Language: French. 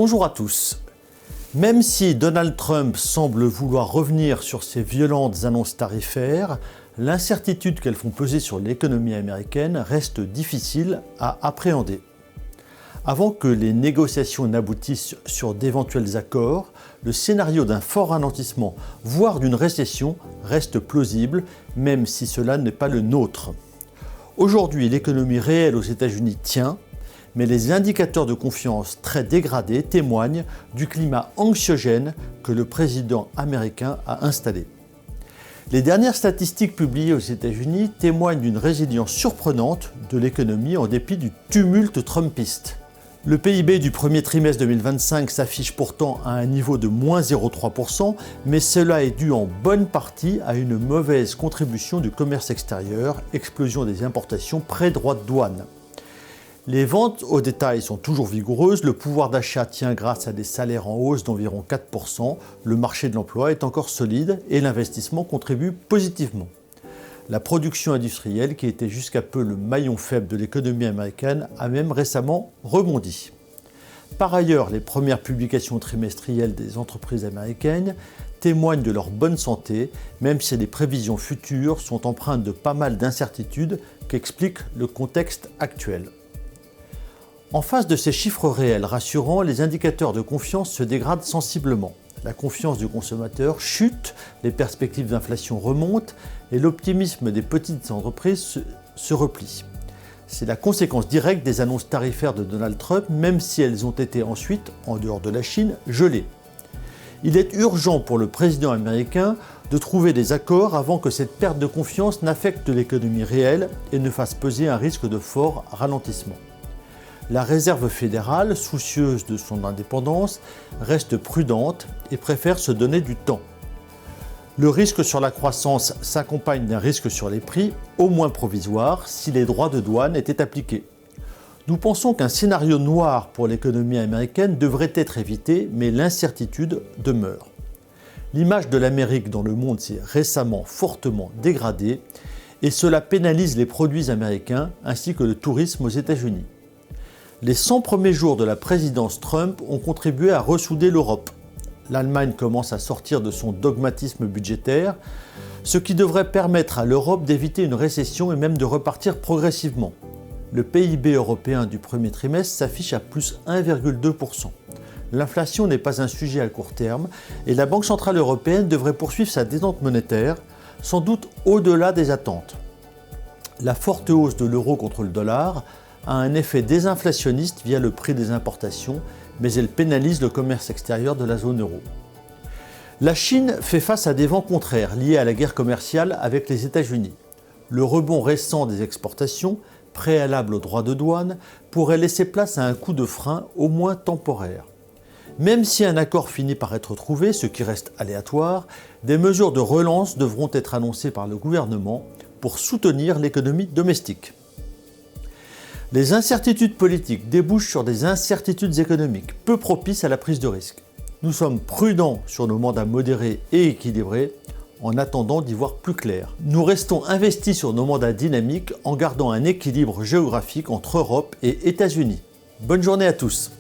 Bonjour à tous. Même si Donald Trump semble vouloir revenir sur ses violentes annonces tarifaires, l'incertitude qu'elles font peser sur l'économie américaine reste difficile à appréhender. Avant que les négociations n'aboutissent sur d'éventuels accords, le scénario d'un fort ralentissement, voire d'une récession, reste plausible, même si cela n'est pas le nôtre. Aujourd'hui, l'économie réelle aux États-Unis tient, mais les indicateurs de confiance très dégradés témoignent du climat anxiogène que le président américain a installé. Les dernières statistiques publiées aux États-Unis témoignent d'une résilience surprenante de l'économie en dépit du tumulte trumpiste. Le PIB du premier trimestre 2025 s'affiche pourtant à un niveau de moins 0,3%, mais cela est dû en bonne partie à une mauvaise contribution du commerce extérieur, explosion des importations près droits de douane. Les ventes au détail sont toujours vigoureuses, le pouvoir d'achat tient grâce à des salaires en hausse d'environ 4%, le marché de l'emploi est encore solide et l'investissement contribue positivement. La production industrielle, qui était jusqu'à peu le maillon faible de l'économie américaine, a même récemment rebondi. Par ailleurs, les premières publications trimestrielles des entreprises américaines témoignent de leur bonne santé, même si les prévisions futures sont empreintes de pas mal d'incertitudes qu'explique le contexte actuel. En face de ces chiffres réels rassurants, les indicateurs de confiance se dégradent sensiblement. La confiance du consommateur chute, les perspectives d'inflation remontent et l'optimisme des petites entreprises se replie. C'est la conséquence directe des annonces tarifaires de Donald Trump, même si elles ont été ensuite, en dehors de la Chine, gelées. Il est urgent pour le président américain de trouver des accords avant que cette perte de confiance n'affecte l'économie réelle et ne fasse peser un risque de fort ralentissement. La Réserve fédérale, soucieuse de son indépendance, reste prudente et préfère se donner du temps. Le risque sur la croissance s'accompagne d'un risque sur les prix, au moins provisoire, si les droits de douane étaient appliqués. Nous pensons qu'un scénario noir pour l'économie américaine devrait être évité, mais l'incertitude demeure. L'image de l'Amérique dans le monde s'est récemment fortement dégradée et cela pénalise les produits américains ainsi que le tourisme aux États-Unis. Les 100 premiers jours de la présidence Trump ont contribué à ressouder l'Europe. L'Allemagne commence à sortir de son dogmatisme budgétaire, ce qui devrait permettre à l'Europe d'éviter une récession et même de repartir progressivement. Le PIB européen du premier trimestre s'affiche à plus 1,2%. L'inflation n'est pas un sujet à court terme et la Banque centrale européenne devrait poursuivre sa détente monétaire, sans doute au-delà des attentes. La forte hausse de l'euro contre le dollar a un effet désinflationniste via le prix des importations, mais elle pénalise le commerce extérieur de la zone euro. La Chine fait face à des vents contraires liés à la guerre commerciale avec les États-Unis. Le rebond récent des exportations, préalable aux droits de douane, pourrait laisser place à un coup de frein au moins temporaire. Même si un accord finit par être trouvé, ce qui reste aléatoire, des mesures de relance devront être annoncées par le gouvernement pour soutenir l'économie domestique. Les incertitudes politiques débouchent sur des incertitudes économiques, peu propices à la prise de risque. Nous sommes prudents sur nos mandats modérés et équilibrés, en attendant d'y voir plus clair. Nous restons investis sur nos mandats dynamiques en gardant un équilibre géographique entre Europe et États-Unis. Bonne journée à tous!